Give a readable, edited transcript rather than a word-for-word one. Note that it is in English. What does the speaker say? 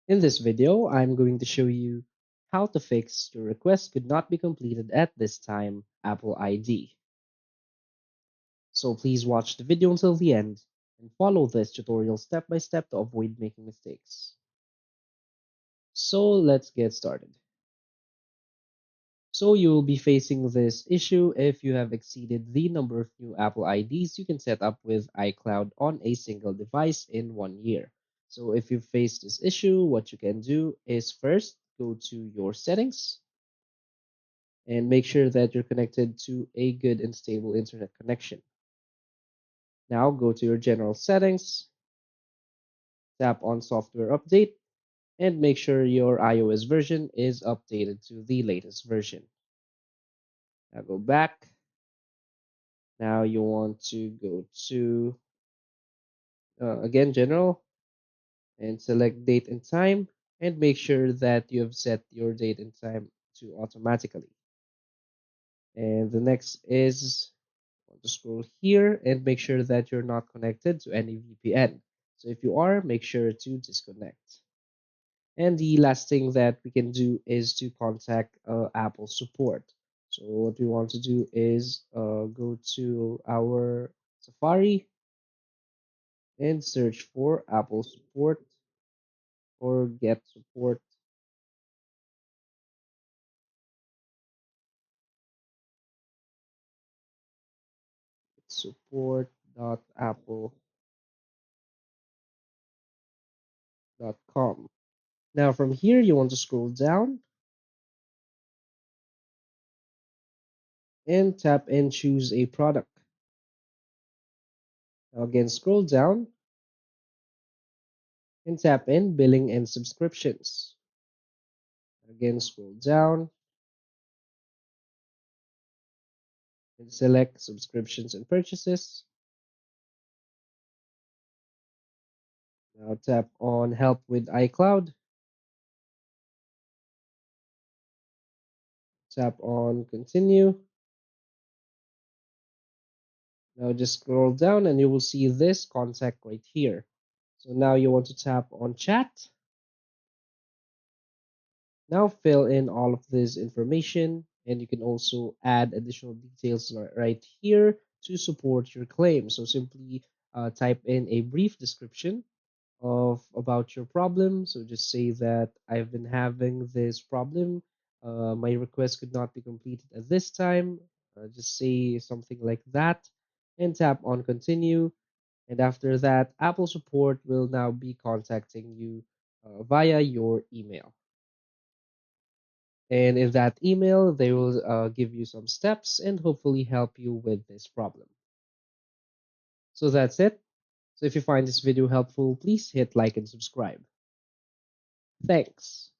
In this video, I'm going to show you how to fix your request could not be completed at this time Apple ID. So please watch the video until the end and follow this tutorial step by step to avoid making mistakes. So let's get started. So you will be facing this issue if you have exceeded the number of new Apple IDs you can set up with iCloud on a single device in 1 year. So if you face this issue, what you can do is first go to your settings and make sure that you're connected to a good and stable internet connection. Now go to your general settings, tap on software update, and make sure your iOS version is updated to the latest version. Now go back. Now you want to go to, again, general, and select date and time, and make sure that you have set your date and time to automatically. And the next is to scroll here and make sure that you're not connected to any VPN. So if you are, make sure to disconnect. And the last thing that we can do is to contact Apple support. So what we want to do is go to our Safari and search for Apple support or get support support.apple.com. Now from here you want to scroll down and tap and choose a product. Now again scroll down and tap in billing and subscriptions. Again scroll down and select subscriptions and purchases. Now tap on help with iCloud. Tap on continue. Now just scroll down and you will see this contact right here. So now you want to tap on chat. Now fill in all of this information and you can also add additional details right here to support your claim. So simply type in a brief description of about your problem. So just say that I've been having this problem. My request could not be completed at this time. Just say something like that and tap on continue. And after that, Apple support will now be contacting you via your email. And in that email, they will give you some steps and hopefully help you with this problem. So that's it. So if you find this video helpful, please hit like and subscribe. Thanks.